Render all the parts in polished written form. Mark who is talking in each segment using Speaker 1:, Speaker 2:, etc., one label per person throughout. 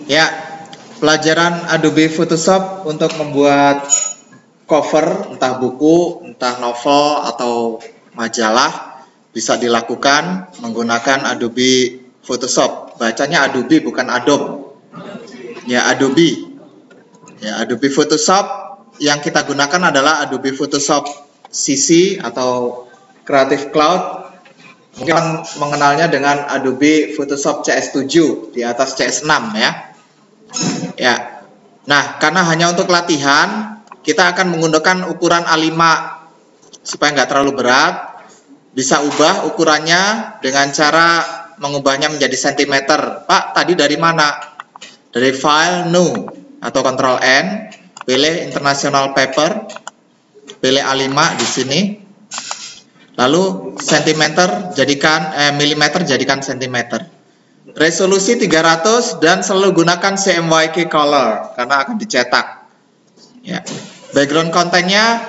Speaker 1: Ya, pelajaran Adobe Photoshop untuk membuat cover, entah buku, entah novel, atau majalah, bisa dilakukan menggunakan Adobe Photoshop. Bacanya Adobe, bukan Adobe. Ya, Adobe. Ya, Adobe Photoshop yang kita gunakan adalah Adobe Photoshop CC atau Creative Cloud. Mungkin mengenalnya dengan Adobe Photoshop CS7 di atas CS6 ya. Ya. Nah, karena hanya untuk latihan, kita akan menggunakan ukuran A5 supaya nggak terlalu berat. Bisa ubah ukurannya dengan cara mengubahnya menjadi sentimeter. Pak, tadi dari mana? Dari file new atau Ctrl N, pilih International Paper, pilih A5 di sini. Lalu sentimeter jadikan milimeter jadikan sentimeter. Resolusi 300 dan selalu gunakan CMYK color karena akan dicetak. Ya. Background kontennya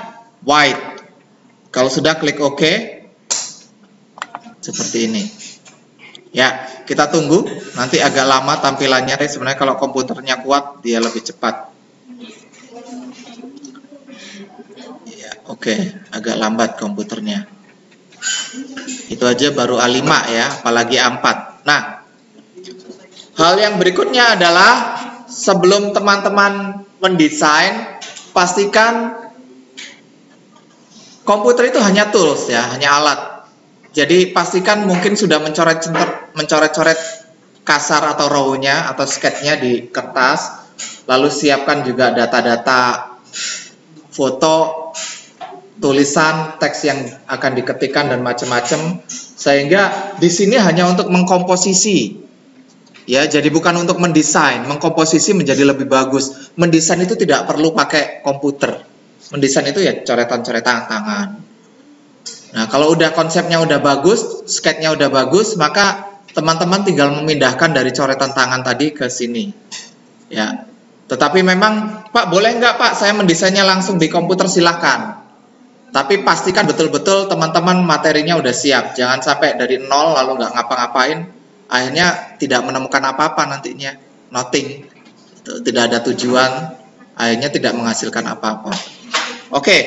Speaker 1: white. Kalau sudah klik OK. Seperti ini. Ya, kita tunggu. Nanti agak lama tampilannya. Sebenarnya kalau komputernya kuat, dia lebih cepat. Ya, oke. Agak lambat komputernya. Itu aja baru A5 ya, apalagi A4. Nah, hal yang berikutnya adalah sebelum teman-teman mendesain, pastikan komputer itu hanya tools ya, hanya alat. Jadi pastikan mungkin sudah mencoret-coret kasar atau raw-nya atau sketch-nya di kertas. Lalu siapkan juga data-data foto, tulisan, teks yang akan diketikkan dan macam-macam. Sehingga di sini hanya untuk mengkomposisi. Ya, jadi bukan untuk mendesain, mengkomposisi menjadi lebih bagus. Mendesain itu tidak perlu pakai komputer. Mendesain itu ya coretan-coretan tangan. Nah, kalau udah konsepnya udah bagus, sketch-nya udah bagus, maka teman-teman tinggal memindahkan dari coretan tangan tadi ke sini. Ya. Tetapi memang, Pak, boleh nggak Pak saya mendesainnya langsung di komputer, silahkan. Tapi pastikan betul-betul teman-teman materinya udah siap. Jangan sampai dari nol lalu nggak ngapa-ngapain. Akhirnya tidak menemukan apa-apa nantinya. Nothing. Tidak ada tujuan. Akhirnya tidak menghasilkan apa-apa. Oke.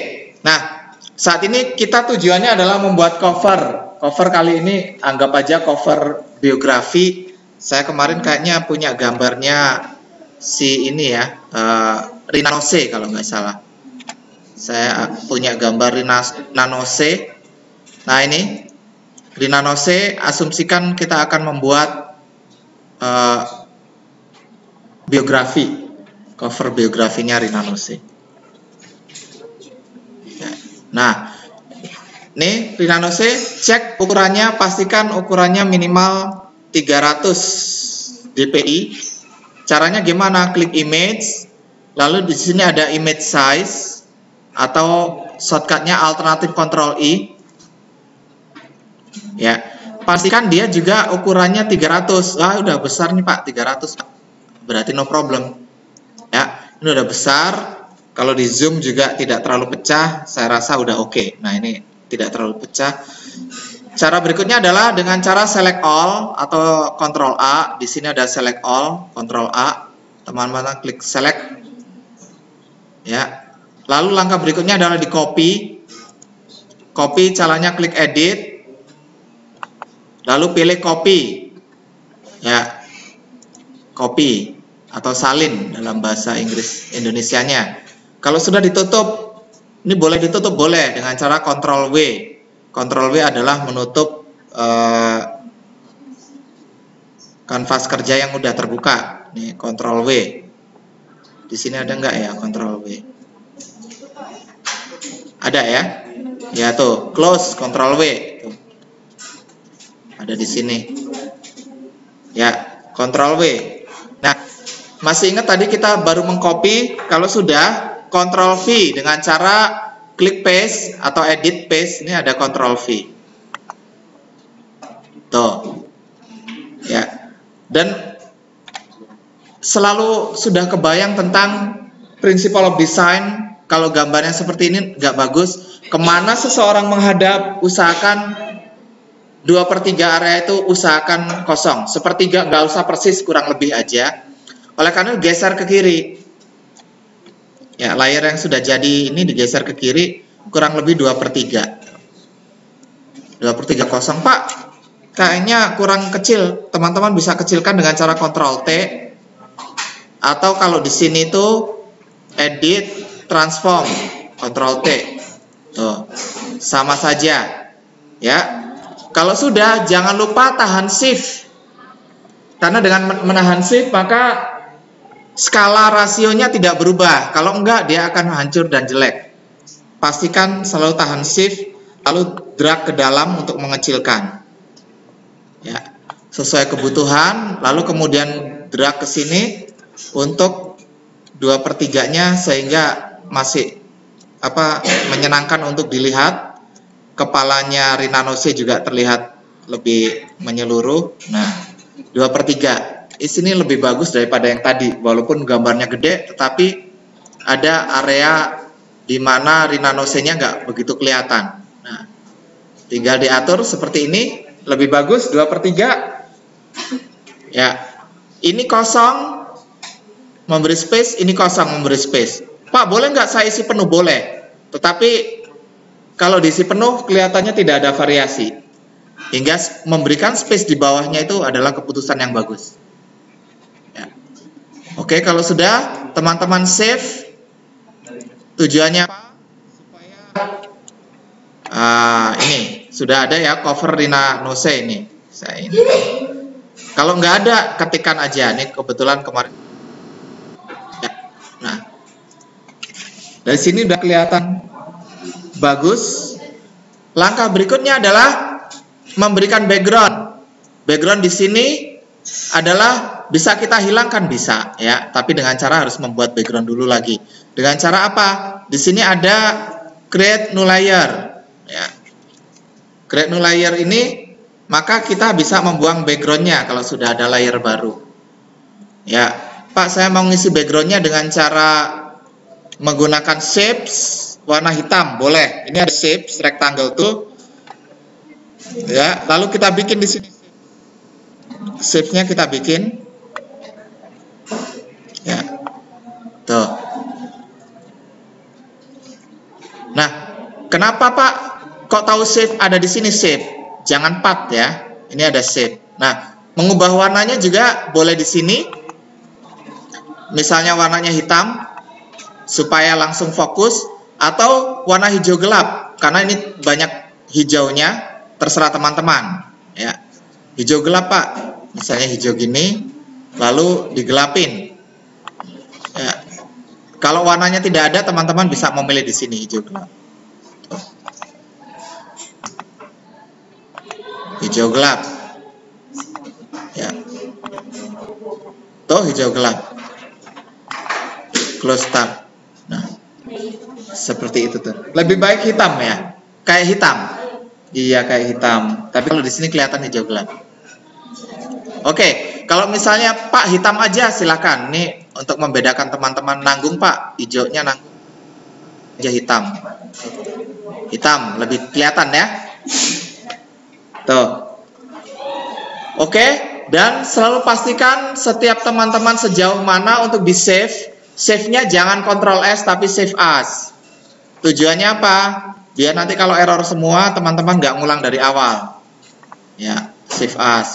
Speaker 1: Nah, saat ini kita tujuannya adalah membuat cover. Cover kali ini anggap aja cover biografi. Saya kemarin kayaknya punya gambarnya si ini ya. Rina Nose kalau nggak salah. Saya punya gambar Rina Nose. Nah ini Rina Nose, asumsikan kita akan membuat biografi, cover biografinya Rina Nose. Nah, ini Rina Nose, cek ukurannya, pastikan ukurannya minimal 300 dpi. Caranya gimana? Klik image, lalu di sini ada image size atau shortcutnya alternatif Ctrl I. Ya, pastikan dia juga ukurannya 300. Wah, udah besar nih Pak, 300. Berarti no problem. Ya, ini udah besar. Kalau di zoom juga tidak terlalu pecah, saya rasa udah oke. Nah, ini tidak terlalu pecah. Cara berikutnya adalah dengan cara select all atau Ctrl A. Di sini ada select all, Ctrl A. Teman-teman klik select. Ya. Lalu langkah berikutnya adalah di copy. Copy, caranya klik edit. Lalu pilih copy. Ya. Copy atau salin dalam bahasa Inggris Indonesianya. Kalau sudah ditutup, ini boleh ditutup, boleh dengan cara Ctrl W. Ctrl W adalah menutup kanvas kerja yang udah terbuka. Nih, Ctrl W. Di sini ada enggak ya Ctrl W? Ada ya? Ya tuh, close, Ctrl W. Tuh. Ada di sini. Ya, Ctrl W. Nah, masih ingat tadi kita baru mengcopy? Kalau sudah, Ctrl V dengan cara klik paste atau edit paste. Ini ada Ctrl V. Tuh. Ya. Dan selalu sudah kebayang tentang principle of design. Kalau gambarnya seperti ini nggak bagus, kemana seseorang menghadap, usahakan 2/3 area itu usahakan kosong. 1/3 nggak usah persis, kurang lebih aja. Oleh karena itu geser ke kiri. Ya, layer yang sudah jadi ini digeser ke kiri kurang lebih 2/3. 2/3 kosong, Pak. Kayaknya kurang kecil. Teman-teman bisa kecilkan dengan cara Ctrl T. Atau kalau di sini tuh edit, transform, Ctrl T. Tuh, sama saja. Ya. Kalau sudah, jangan lupa tahan Shift. Karena dengan menahan Shift maka skala rasionya tidak berubah. Kalau enggak, dia akan hancur dan jelek. Pastikan selalu tahan Shift, lalu drag ke dalam untuk mengecilkan. Ya, sesuai kebutuhan, lalu kemudian drag ke sini untuk 2/3-nya sehingga masih menyenangkan untuk dilihat. Kepalanya Rina Nose juga terlihat lebih menyeluruh. Nah, 2/3. Di sini lebih bagus daripada yang tadi, walaupun gambarnya gede, tetapi ada area di mana Rina Nose-nya nggak begitu kelihatan. Nah, tinggal diatur seperti ini, lebih bagus 2/3. Ya, ini kosong, memberi space, ini kosong, memberi space. Pak, boleh nggak saya isi penuh? Boleh, tetapi kalau diisi penuh kelihatannya tidak ada variasi. Hingga memberikan space di bawahnya itu adalah keputusan yang bagus. Ya. Oke, kalau sudah, teman-teman save. Tujuannya apa? Supaya ini sudah ada ya cover Rina Nose ini. Saya ini. Kalau nggak ada, ketikan aja. Ini kebetulan kemarin. Ya. Nah, dari sini udah kelihatan bagus. Langkah berikutnya adalah memberikan background. Background di sini adalah bisa kita hilangkan, bisa ya, tapi dengan cara harus membuat background dulu lagi. Dengan cara apa? Di sini ada create new layer ya. Create new layer ini, maka kita bisa membuang backgroundnya kalau sudah ada layer baru. Ya, Pak, saya mau ngisi backgroundnya dengan cara menggunakan shapes warna hitam, boleh. Ini ada shapes rectangle tuh. Ya, lalu kita bikin di sini. Shape-nya kita bikin. Ya. Tuh. Nah, kenapa Pak kok tahu shape ada di sini shape? Jangan path ya. Ini ada shape. Nah, mengubah warnanya juga boleh di sini. Misalnya warnanya hitam supaya langsung fokus, atau warna hijau gelap karena ini banyak hijaunya, terserah teman-teman ya. Hijau gelap Pak, misalnya hijau gini lalu digelapin ya. Kalau warnanya tidak ada, teman-teman bisa memilih di sini hijau gelap. Hijau gelap ya. Tuh hijau gelap. Close tab. Nah, seperti itu tuh. Lebih baik hitam ya, kayak hitam. Iya kayak hitam. Tapi kalau di sini kelihatan hijau gelap. Oke, kalau misalnya Pak hitam aja silakan. Ini untuk membedakan teman-teman nanggung Pak, hijaunya nanggung aja hitam. Hitam lebih kelihatan ya. Tuh. Oke, dan selalu pastikan setiap teman-teman sejauh mana untuk di save. Save-nya jangan Ctrl S tapi Save As. Tujuannya apa? Biar nanti kalau error semua, teman-teman nggak ngulang dari awal. Ya, Save As.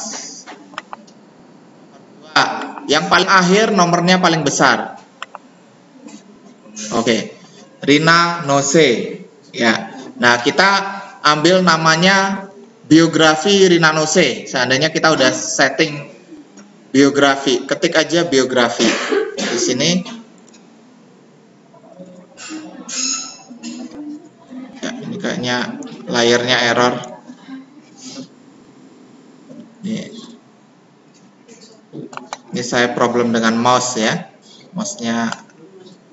Speaker 1: Yang paling akhir nomornya paling besar. Oke, Rina Nose. Ya, nah kita ambil namanya biografi Rina Nose. Seandainya kita udah setting biografi, ketik aja biografi di sini. Kayaknya layarnya error. Ini saya problem dengan mouse ya. Mouse-nya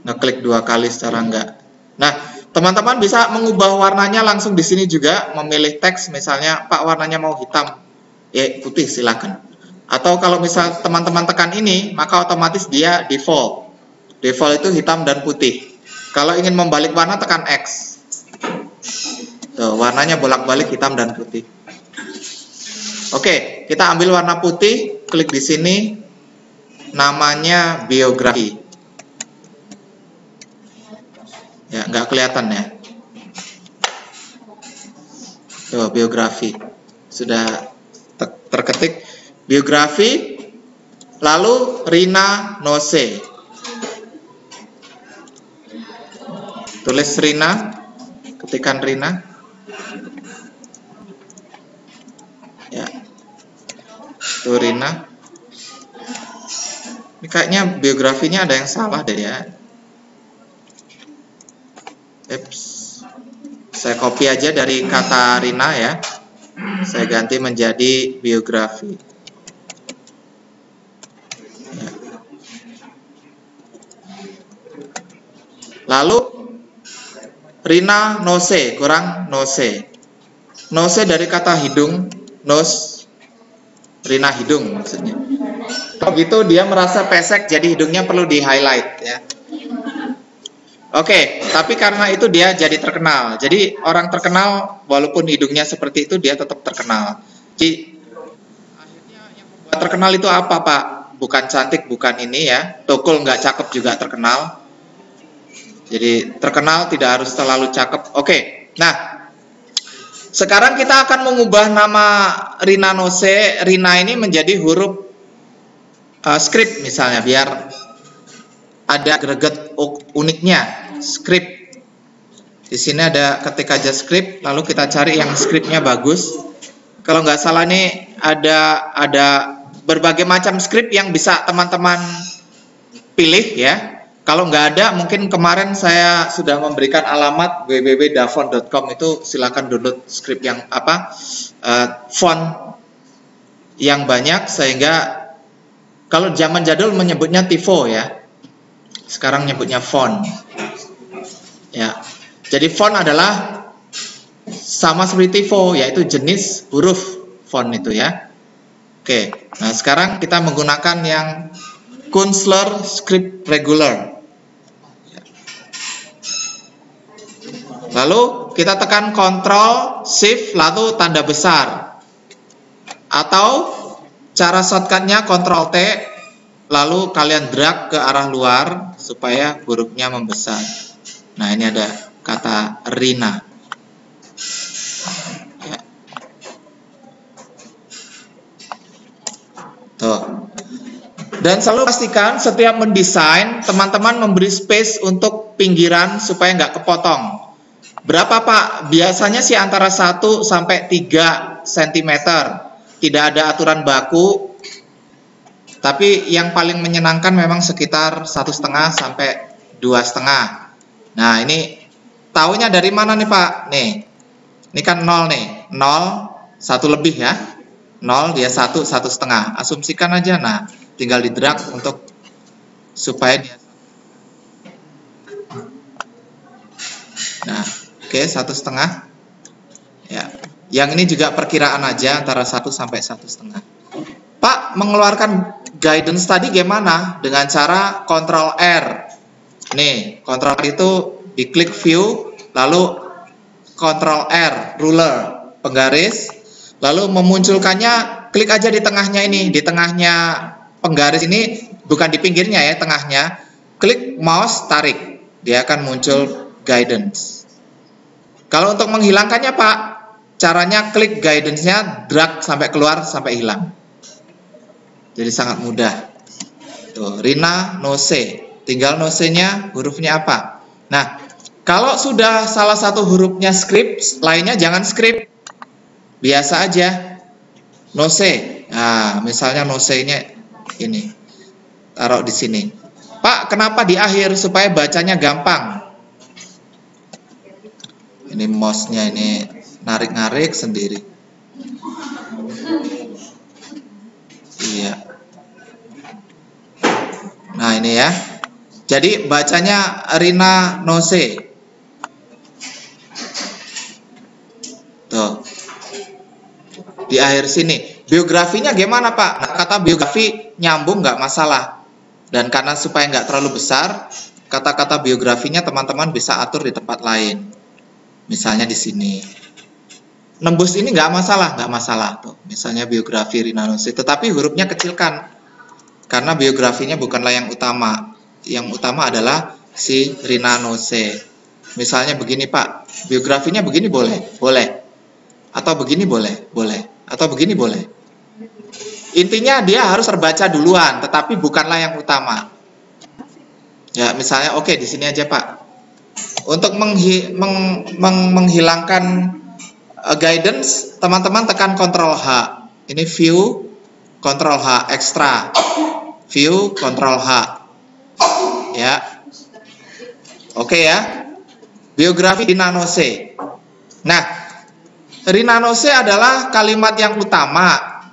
Speaker 1: ngeklik 2 kali secara enggak. Nah, teman-teman bisa mengubah warnanya langsung di sini juga, memilih teks misalnya, Pak warnanya mau hitam, ya putih silakan. Atau kalau misal teman-teman tekan ini, maka otomatis dia default. Default itu hitam dan putih. Kalau ingin membalik warna tekan X. Tuh, warnanya bolak-balik hitam dan putih. Oke, kita ambil warna putih, klik di sini. namanya biografi. Ya, nggak kelihatan ya. Tuh, biografi. Sudah terketik biografi, lalu Rina Nose. Tulis Rina, ketikan Rina. Ya. Tuh Rina. Ini kayaknya biografinya ada yang salah deh ya. Saya copy aja dari kata Rina ya. Saya ganti menjadi biografi. Ya. Lalu Rina Nose, kurang Nose. Nose dari kata hidung, nose. Rina hidung maksudnya. Kalau gitu dia merasa pesek, jadi hidungnya perlu di highlight ya. Oke, tapi karena itu dia jadi terkenal. Jadi orang terkenal walaupun hidungnya seperti itu dia tetap terkenal. Jadi akhirnya yang membuat terkenal itu apa Pak? Bukan cantik, bukan ini ya. Tukul nggak cakep juga terkenal. Jadi terkenal tidak harus terlalu cakep. Oke, nah sekarang kita akan mengubah nama Rina Nose, Rina ini menjadi huruf script misalnya biar ada greget uniknya. Script. Di sini ada ketik aja script, lalu kita cari yang scriptnya bagus. Kalau nggak salah nih ada berbagai macam script yang bisa teman-teman pilih ya. Kalau nggak ada, mungkin kemarin saya sudah memberikan alamat www.davon.com, itu silakan download script yang font yang banyak, sehingga kalau zaman jadul menyebutnya tifo ya. Sekarang nyebutnya font. Ya, jadi font adalah sama seperti tifo, yaitu jenis huruf font itu ya. Oke, nah sekarang kita menggunakan yang Kunstler Script Regular. Lalu kita tekan Ctrl Shift lalu tanda besar, atau cara shortcutnya Ctrl T lalu kalian drag ke arah luar supaya hurufnya membesar. Nah, ini ada kata Rina. Ya. Tuh. Dan selalu pastikan setiap mendesain, teman-teman memberi space untuk pinggiran supaya nggak kepotong. Berapa Pak? Biasanya sih antara 1 sampai 3 cm. Tidak ada aturan baku. Tapi yang paling menyenangkan memang sekitar 1,5 sampai 2,5. Nah, ini tahunya dari mana nih Pak? Nih, ini kan 0 nih, 0, 1 lebih ya, 0, dia 1, 1,5. Asumsikan aja, nah, tinggal di drag untuk supaya dia. Nah, oke, 1,5. Ya, yang ini juga perkiraan aja antara 1 sampai 1,5. Pak, mengeluarkan guidance tadi gimana? Dengan cara Ctrl R. Nih, Ctrl R itu diklik view, lalu Ctrl R, ruler, penggaris, lalu memunculkannya, klik aja di tengahnya ini, di tengahnya penggaris ini, bukan di pinggirnya ya, tengahnya, klik mouse, tarik, dia akan muncul guidance. Kalau untuk menghilangkannya Pak, caranya klik guidance-nya, drag sampai keluar, sampai hilang. Jadi sangat mudah. Tuh, Rina Nose. Tinggal Nose-nya hurufnya apa. Nah, kalau sudah salah satu hurufnya script, lainnya jangan script. Biasa aja. Nose. Nah, misalnya Nose-nya ini. Taruh di sini. Pak, kenapa di akhir? Supaya bacanya gampang. Ini mouse-nya ini narik-narik sendiri. Iya. Nah, ini ya. Jadi bacanya Rina Nose. Tuh. Di akhir sini. Biografinya gimana Pak? Nah, kata biografi nyambung nggak masalah. Dan karena supaya nggak terlalu besar, kata-kata biografinya teman-teman bisa atur di tempat lain. Misalnya di sini. Nembus ini nggak masalah, nggak masalah. Tuh, misalnya biografi Rina Nose. Tetapi hurufnya kecilkan. karena biografinya bukanlah yang utama. Yang utama adalah si Rina Nose. Misalnya begini Pak, biografinya begini boleh? Boleh. Atau begini boleh? Boleh. Atau begini boleh? Intinya dia harus terbaca duluan, tetapi bukanlah yang utama. Ya, misalnya oke, di sini aja Pak. Untuk menghilangkan guidance, teman-teman tekan Ctrl H. Ini view, Ctrl H, extra. View, Ctrl H. Ya. Oke ya. Biografi Rina Nose. Nah, Rina Nose adalah kalimat yang utama,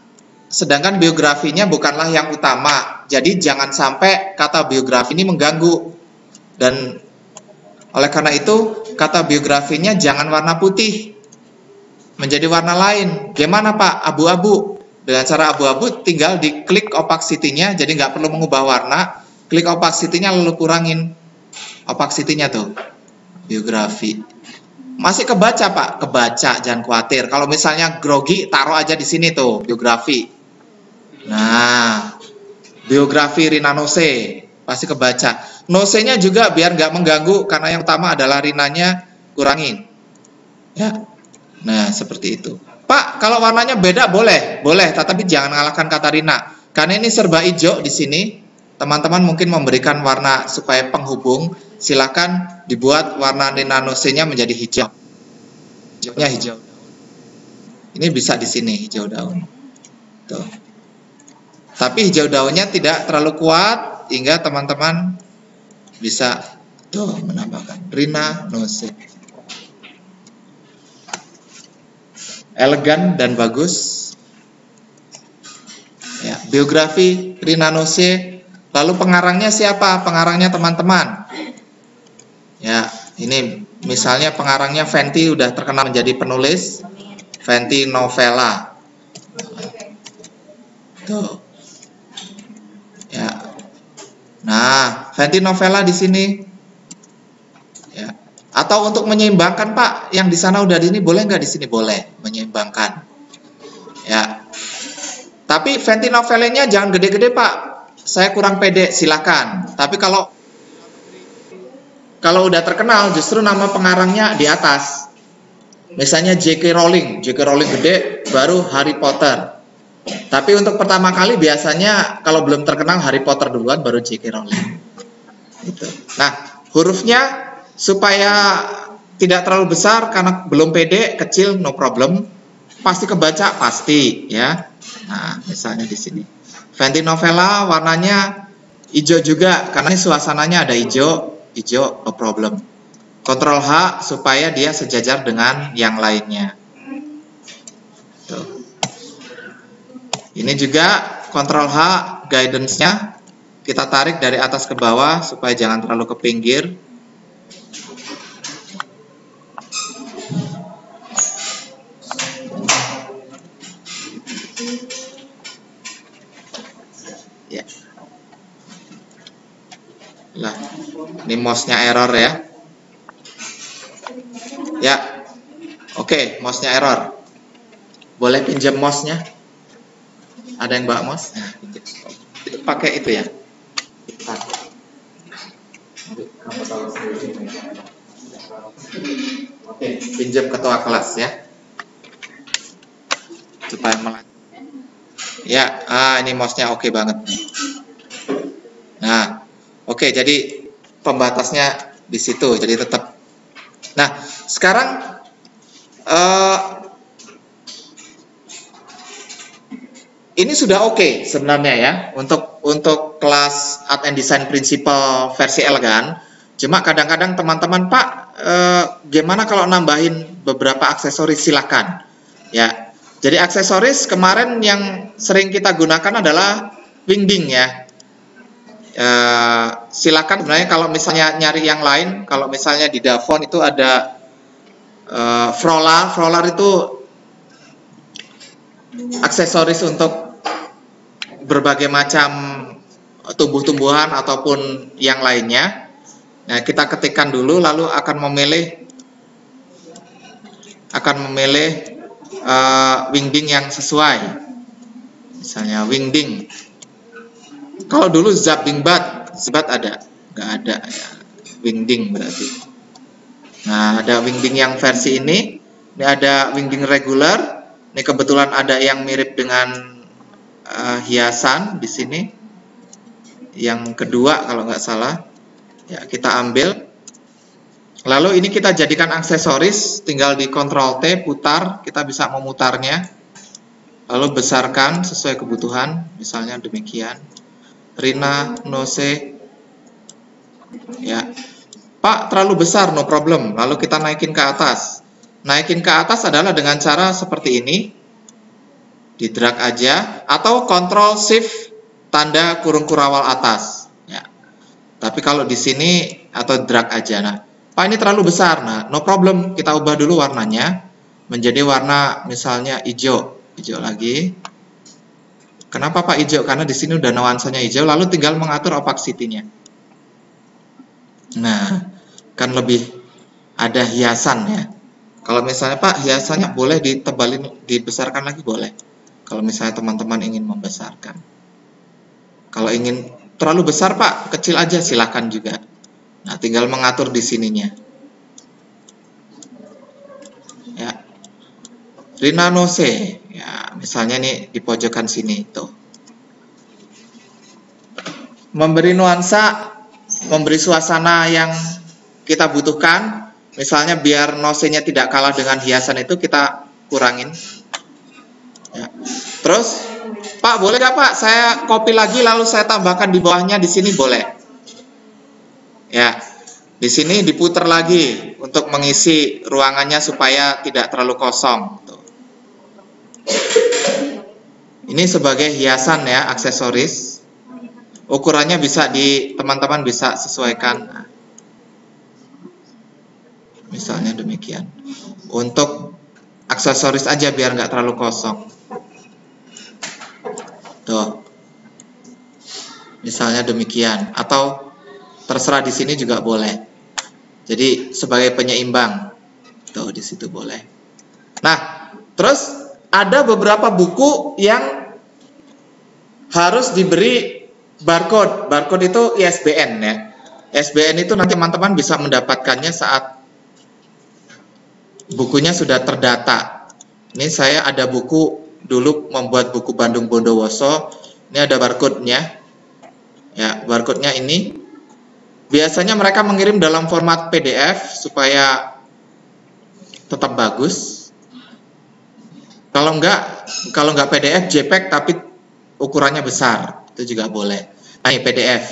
Speaker 1: sedangkan biografinya bukanlah yang utama. Jadi jangan sampai kata biografi ini mengganggu. Dan oleh karena itu, kata biografinya jangan warna putih, menjadi warna lain. Gimana Pak? Abu-abu. Dengan cara abu-abu tinggal diklik opacity-nya, jadi nggak perlu mengubah warna. Klik opacity-nya lalu kurangin opacity-nya tuh. Biografi. Masih kebaca Pak? Kebaca, jangan khawatir. Kalau misalnya grogi, taruh aja di sini tuh, biografi. Nah, biografi Rina Nose pasti kebaca. Nose-nya juga biar nggak mengganggu, karena yang utama adalah Rinanya, kurangin. Ya. Nah, seperti itu. Pak, kalau warnanya beda boleh, tetapi jangan ngalahkan kata Rina. Karena ini serba hijau di sini. Teman-teman mungkin memberikan warna supaya penghubung. Silakan dibuat warna Rina Nose-nya menjadi hijau. Hijaunya hijau daun. Ini bisa di sini hijau daun. Tuh. Tapi hijau daunnya tidak terlalu kuat hingga teman-teman bisa tuh menambahkan Rina Nose. Elegan dan bagus. Ya, biografi Rina Nose. Lalu pengarangnya siapa? Pengarangnya teman-teman. Ya, ini misalnya pengarangnya Fenty, udah terkenal menjadi penulis. Fenty Novella. Tuh. Ya. Nah, Fenty Novella di sini. Ya. Atau untuk menyeimbangkan Pak, yang di sana udah di sini boleh nggak? Di sini boleh menyeimbangkan. Ya. Tapi Fenty Novellanya jangan gede-gede Pak. Saya kurang pede, silakan. Tapi kalau udah terkenal, justru nama pengarangnya di atas. Misalnya J.K. Rowling gede, baru Harry Potter. Tapi untuk pertama kali biasanya kalau belum terkenal Harry Potter duluan, baru J.K. Rowling. Gitu. Nah, hurufnya supaya tidak terlalu besar karena belum pede, kecil, no problem. Pasti kebaca, pasti ya. Nah, misalnya di sini. Fenty Novella warnanya hijau juga, karena ini suasananya ada hijau, no problem. Ctrl H supaya dia sejajar dengan yang lainnya. Tuh. Ini juga Ctrl H guidance-nya kita tarik dari atas ke bawah supaya jangan terlalu ke pinggir. Ya. Lah, ini mouse-nya error ya. Ya. Oke, mouse-nya error. Boleh pinjam mouse-nya? Ada yang bawa mouse? Nah, itu pakai itu ya. Oke, pinjam ketua kelas ya. Supaya melanjutkan. Ya, ini mouse-nya oke banget. Nah, oke, jadi pembatasnya di situ, jadi tetap. Nah, sekarang ini sudah oke sebenarnya ya untuk kelas Art and Design Principle versi elegan. Cuma kadang-kadang teman-teman Pak, gimana kalau nambahin beberapa aksesoris? Silakan. Ya. Jadi aksesoris kemarin yang sering kita gunakan adalah wingding ya. Silakan sebenarnya kalau misalnya nyari yang lain, kalau misalnya di Davon itu ada Frolar itu aksesoris untuk berbagai macam tumbuh-tumbuhan ataupun yang lainnya. Nah, kita ketikkan dulu lalu akan memilih wingding yang sesuai. Misalnya wingding. Kalau dulu Zabdingbat, Zbat ada, nggak ada ya. Wingding berarti. Nah, ada wingding yang versi ini. Ini ada wingding regular. Ini kebetulan ada yang mirip dengan hiasan di sini. Yang kedua kalau nggak salah. Ya, kita ambil. Lalu ini kita jadikan aksesoris. Tinggal di Ctrl T, putar. Kita bisa memutarnya. Lalu besarkan sesuai kebutuhan. Misalnya demikian. Rina Nose. Ya. Pak, terlalu besar, no problem. Lalu kita naikin ke atas. Naikin ke atas adalah dengan cara seperti ini. Di drag aja. Atau Ctrl Shift tanda kurung kurawal atas. Ya. Tapi kalau di sini atau drag aja. Nah, Pak ini terlalu besar. Nah, no problem. Kita ubah dulu warnanya. Menjadi warna misalnya hijau. Hijau lagi. Kenapa Pak hijau? Karena di sini udah nuansanya hijau. Lalu tinggal mengatur opacity-nya. Nah, kan lebih ada hiasan ya. Kalau misalnya Pak hiasannya boleh ditebalin, dibesarkan lagi boleh. Kalau misalnya teman-teman ingin membesarkan. Kalau ingin terlalu besar Pak, kecil aja silakan juga. Nah, tinggal mengatur di sininya. Ya. Rina Nose. Ya, misalnya nih di pojokan sini tuh. Memberi nuansa, memberi suasana yang kita butuhkan. Misalnya biar nosenya tidak kalah dengan hiasan itu kita kurangin. Ya. Terus, Pak boleh gak Pak saya copy lagi lalu saya tambahkan di bawahnya di sini boleh. Ya, di sini diputar lagi untuk mengisi ruangannya supaya tidak terlalu kosong. Tuh. Ini sebagai hiasan ya, aksesoris. Ukurannya bisa teman-teman bisa sesuaikan. Nah, misalnya demikian. Untuk aksesoris aja biar nggak terlalu kosong. Tuh. Misalnya demikian. Atau terserah di sini juga boleh. Jadi sebagai penyeimbang. Tuh di situ boleh. Nah, terus ada beberapa buku yang harus diberi barcode. Barcode itu ISBN ya. ISBN itu nanti teman-teman bisa mendapatkannya saat bukunya sudah terdata. Ini saya ada buku dulu membuat buku Bandung Bondowoso. Ini ada barcode-nya. Ya, barcode-nya ini. Biasanya mereka mengirim dalam format PDF supaya tetap bagus. Kalau enggak PDF JPEG tapi ukurannya besar, itu juga boleh. Nah, ini PDF.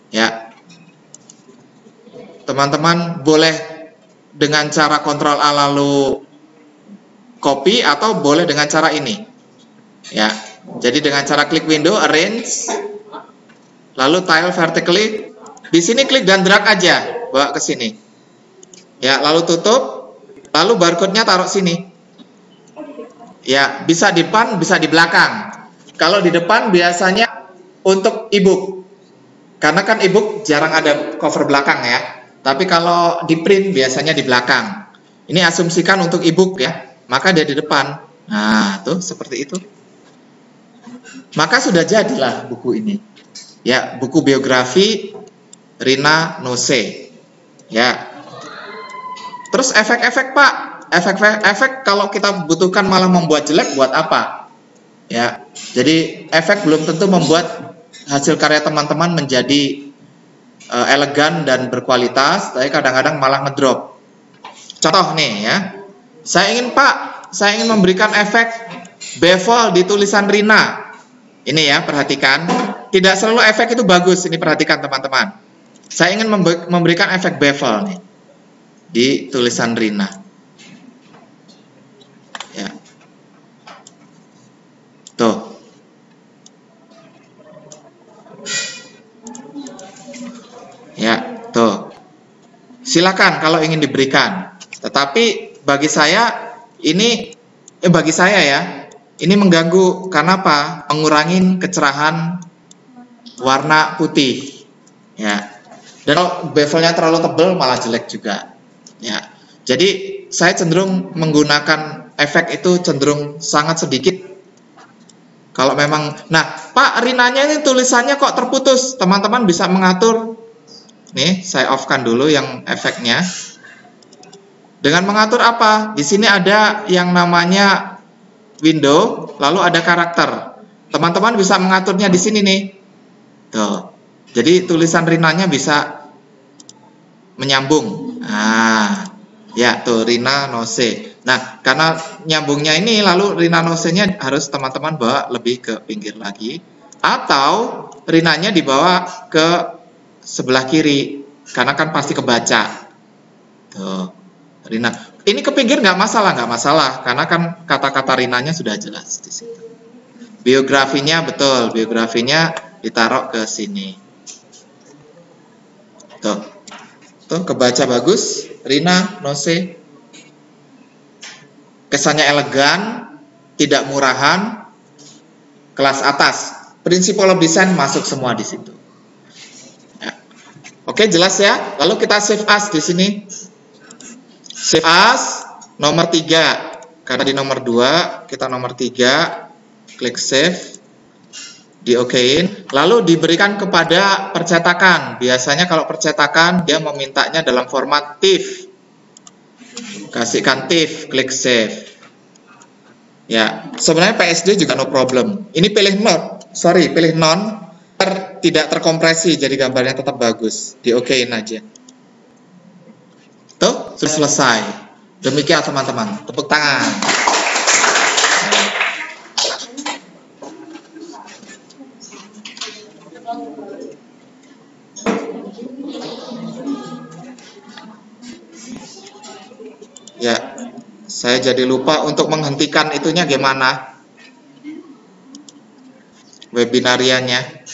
Speaker 1: Ya. Teman-teman boleh dengan cara Ctrl A lalu copy atau boleh dengan cara ini. Ya. Jadi dengan cara klik window, arrange, lalu tile vertically. Di sini klik dan drag aja, bawa ke sini. Ya, lalu tutup, lalu barcode-nya taruh sini. Ya, bisa di depan, bisa di belakang. Kalau di depan biasanya untuk ebook. Karena kan ebook jarang ada cover belakang ya. Tapi kalau di print biasanya di belakang. Ini asumsikan untuk ebook ya. Maka dia di depan. Nah, tuh seperti itu. Maka sudah jadilah buku ini. Ya, buku biografi Rina Nose. Ya. Terus efek-efek Pak. Efek kalau kita butuhkan malah membuat jelek, buat apa? Ya, jadi efek belum tentu membuat hasil karya teman-teman menjadi elegan dan berkualitas, tapi kadang-kadang malah ngedrop. Contoh nih ya, saya ingin memberikan efek bevel di tulisan Rina. Ini ya, perhatikan. Tidak selalu efek itu bagus, ini perhatikan teman-teman. Saya ingin memberikan efek bevel nih di tulisan Rina. Ya. Tuh. Ya, tuh. Silakan kalau ingin diberikan. Tetapi bagi saya ini mengganggu. Karena apa? Mengurangi kecerahan warna putih. Ya. Dan kalau bevelnya terlalu tebal malah jelek juga. Ya. Jadi saya cenderung menggunakan efek itu cenderung sangat sedikit. Kalau memang, nah Pak, Rinanya ini tulisannya kok terputus. Teman-teman bisa mengatur. Nih, saya off-kan dulu yang efeknya. Dengan mengatur apa? Di sini ada yang namanya window, lalu ada karakter. Teman-teman bisa mengaturnya di sini nih. Tuh. Jadi tulisan Rinanya bisa menyambung. Nah, ya tuh Rina Nose. Nah, karena nyambungnya ini lalu Rina Nose-nya harus teman-teman bawa lebih ke pinggir lagi, atau Rinanya dibawa ke sebelah kiri karena kan pasti kebaca. Tuh, Rina. Ini ke pinggir nggak masalah karena kan kata-kata Rinanya sudah jelas di situ. Biografinya betul, biografinya ditaruh ke sini. Tuh kebaca bagus, Rina Nose. Kesannya elegan, tidak murahan, kelas atas. Principle of design masuk semua di situ. Ya. Oke, jelas ya. Lalu kita save as di sini. Save as nomor 3. Karena di nomor 2, kita nomor 3. Klik save. Di-okein, lalu diberikan kepada percetakan. Biasanya kalau percetakan dia memintanya dalam format TIFF. Kasihkan TIFF, klik save. Ya, sebenarnya PSD juga no problem. Ini pilih pilih non, tidak terkompresi, jadi gambarnya tetap bagus. Di-okein aja. Tuh, sudah selesai. Demikian teman-teman. Tepuk tangan. Ya, saya jadi lupa untuk menghentikan itunya gimana webinariannya.